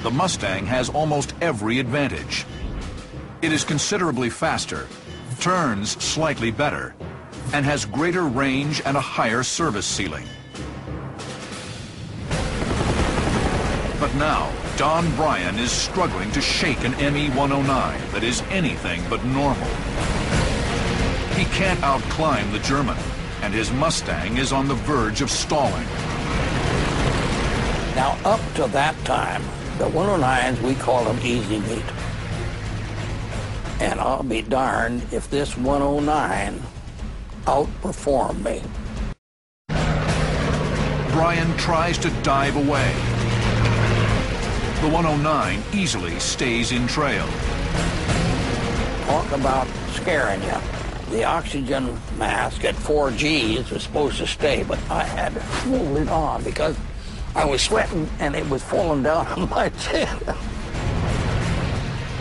the Mustang has almost every advantage. It is considerably faster, turns slightly better, and has greater range and a higher service ceiling. But now, Don Bryan is struggling to shake an ME-109 that is anything but normal. He can't outclimb the German, and his Mustang is on the verge of stalling. Now, up to that time, the 109s, we called them easy meat. And I'll be darned if this 109 outperformed me. Bryan tries to dive away. The 109 easily stays in trail. Talk about scaring you. The oxygen mask at 4 Gs was supposed to stay, but I had to hold it on because I was sweating and it was falling down on my chin.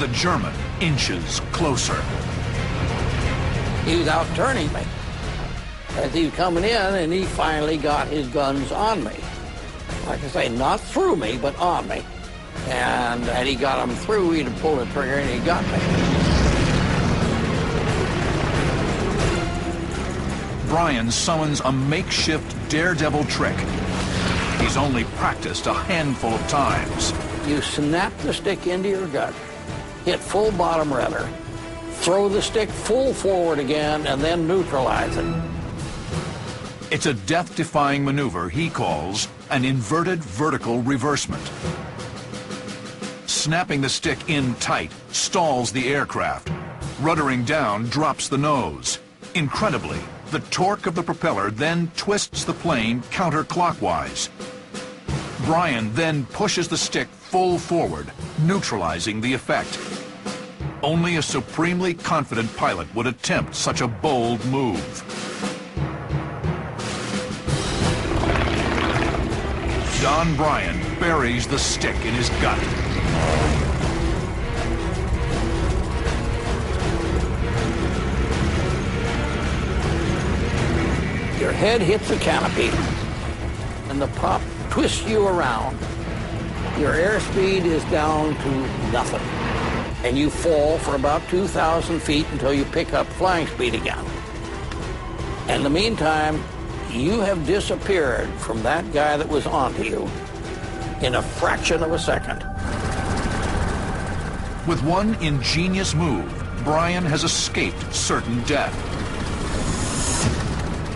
The German inches closer. He was out-turning me as he was coming in, and he finally got his guns on me. Like I say, not through me, but on me. And had he got them through, he'd have pulled the trigger and he got me. Bryan summons a makeshift daredevil trick. He's only practiced a handful of times. You snap the stick into your gut, hit full bottom rudder, throw the stick full forward again, and then neutralize it. It's a death-defying maneuver he calls an inverted vertical reversement. Snapping the stick in tight stalls the aircraft. Ruddering down drops the nose. Incredibly, the torque of the propeller then twists the plane counterclockwise. Bryan then pushes the stick full forward, neutralizing the effect. Only a supremely confident pilot would attempt such a bold move. Don Bryan buries the stick in his gut. Your head hits the canopy, and the prop twists you around. Your airspeed is down to nothing, and you fall for about 2,000 feet until you pick up flying speed again. In the meantime, you have disappeared from that guy that was onto you in a fraction of a second. With one ingenious move, Bryan has escaped certain death.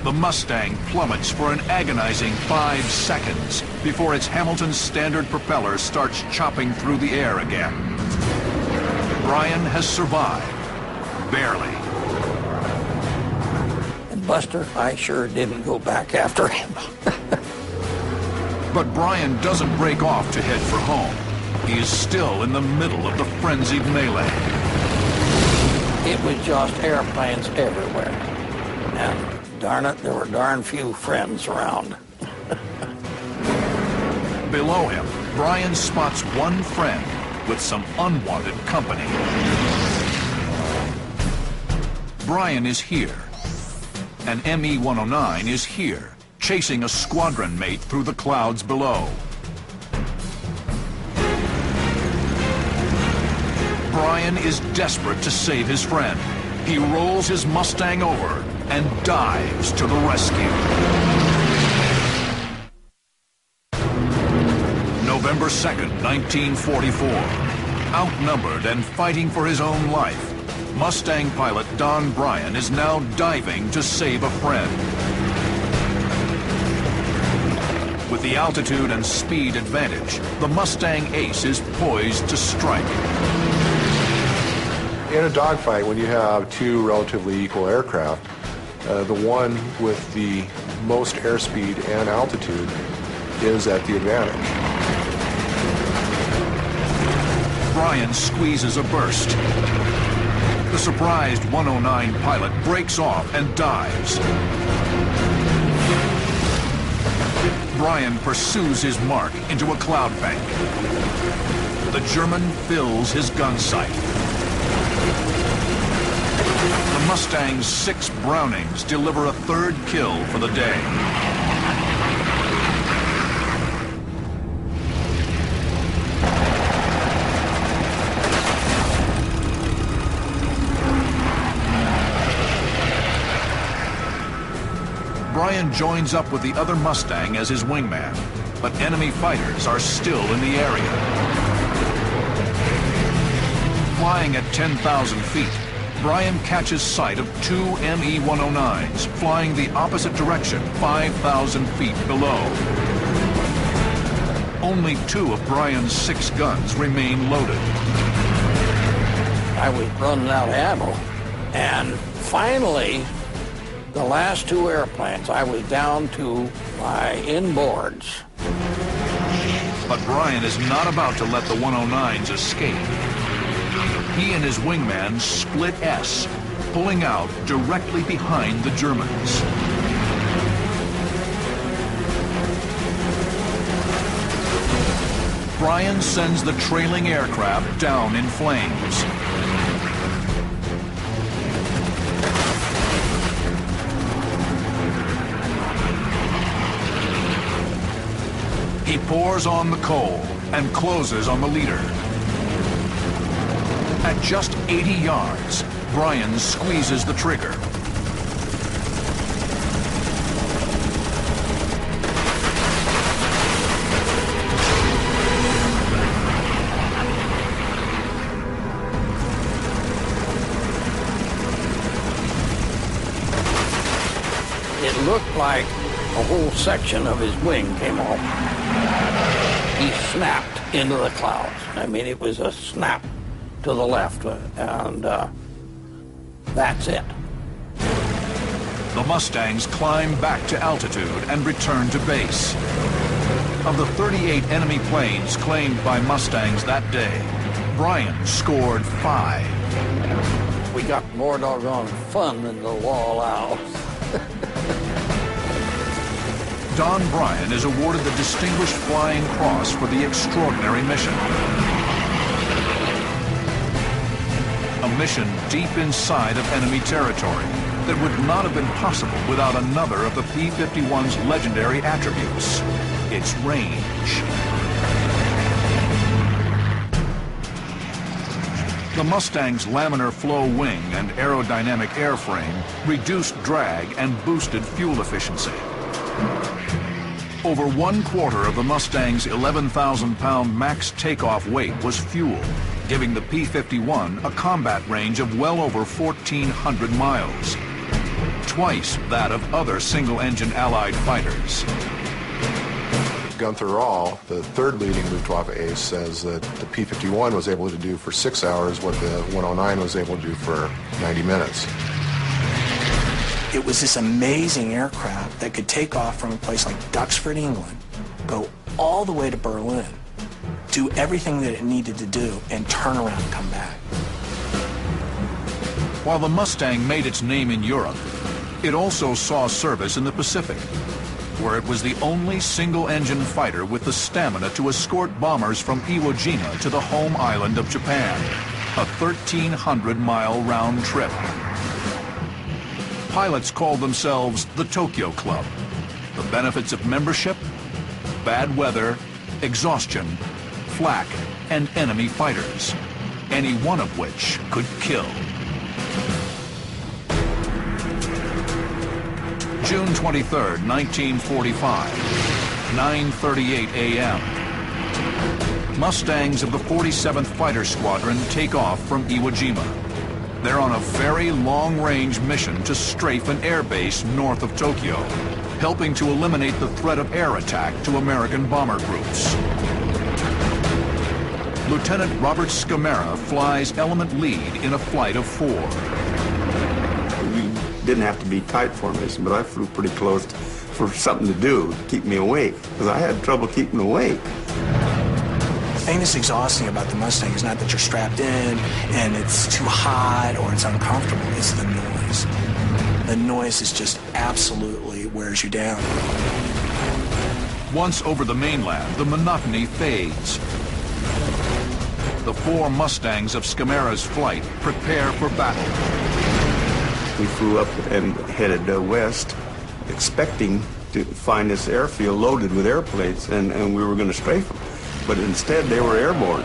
The Mustang plummets for an agonizing 5 seconds before its Hamilton standard propeller starts chopping through the air again. Bryan has survived, barely. And Buster, I sure didn't go back after him. But Bryan doesn't break off to head for home. He is still in the middle of the frenzied melee. It was just airplanes everywhere. And darn it, there were darn few friends around. Below him, Bryan spots one friend with some unwanted company. Bryan is here. An ME-109 is here, chasing a squadron mate through the clouds below. Bryan is desperate to save his friend. He rolls his Mustang over and dives to the rescue. November 2nd, 1944. Outnumbered and fighting for his own life, Mustang pilot Don Bryan is now diving to save a friend. With the altitude and speed advantage, the Mustang Ace is poised to strike. In a dogfight, when you have two relatively equal aircraft, the one with the most airspeed and altitude is at the advantage. Bryan squeezes a burst. The surprised 109 pilot breaks off and dives. Bryan pursues his mark into a cloud bank. The German fills his gun sight. The Mustang's 6 Brownings deliver a third kill for the day. Bryan joins up with the other Mustang as his wingman, but enemy fighters are still in the area. Flying at 10,000 feet, Bryan catches sight of two ME-109s flying the opposite direction 5,000 feet below. Only 2 of Bryan's 6 guns remain loaded. I was running out of ammo, and finally, the last 2 airplanes, I was down to my inboards. But Bryan is not about to let the 109s escape. He and his wingman split S, pulling out directly behind the Germans. Bryan sends the trailing aircraft down in flames. He pours on the coal and closes on the leader. At just 80 yards, Bryan squeezes the trigger. It looked like a whole section of his wing came off. He snapped into the clouds. I mean, it was a snap to the left, and that's it. The Mustangs climb back to altitude and return to base. Of the 38 enemy planes claimed by Mustangs that day, Bryan scored 5. We got more doggone fun than the law allows. Don Bryan is awarded the Distinguished Flying Cross for the extraordinary mission. A mission deep inside of enemy territory that would not have been possible without another of the P-51's legendary attributes, its range. The Mustang's laminar flow wing and aerodynamic airframe reduced drag and boosted fuel efficiency. Over 1/4 of the Mustang's 11,000-pound max takeoff weight was fuel, giving the P-51 a combat range of well over 1,400 miles, twice that of other single-engine Allied fighters. Gunther Rahl, the third leading Luftwaffe ace, says that the P-51 was able to do for 6 hours what the 109 was able to do for 90 minutes. It was this amazing aircraft that could take off from a place like Duxford, England, go all the way to Berlin, do everything that it needed to do, and turn around and come back. While the Mustang made its name in Europe, it also saw service in the Pacific, where it was the only single-engine fighter with the stamina to escort bombers from Iwo Jima to the home island of Japan, a 1,300-mile round trip. Pilots called themselves the Tokyo Club. The benefits of membership: bad weather, exhaustion, flak, and enemy fighters, any one of which could kill. June 23rd, 1945, 9:38 a.m. Mustangs of the 47th Fighter Squadron take off from Iwo Jima. They're on a very long-range mission to strafe an airbase north of Tokyo, helping to eliminate the threat of air attack to American bomber groups. Lieutenant Robert Scamara flies element lead in a flight of 4. We didn't have to be tight formation, but I flew pretty close for something to do to keep me awake, because I had trouble keeping awake. The thing that's exhausting about the Mustang is not that you're strapped in and it's too hot or it's uncomfortable, it's the noise. The noise is just absolutely wears you down. Once over the mainland, the monotony fades. The 4 Mustangs of Scamara's flight prepare for battle. We flew up and headed west, expecting to find this airfield loaded with airplanes, and we were going to strafe them. But instead, they were airborne.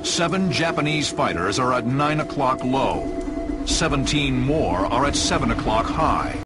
7 Japanese fighters are at 9 o'clock low. 17 more are at 7 o'clock high.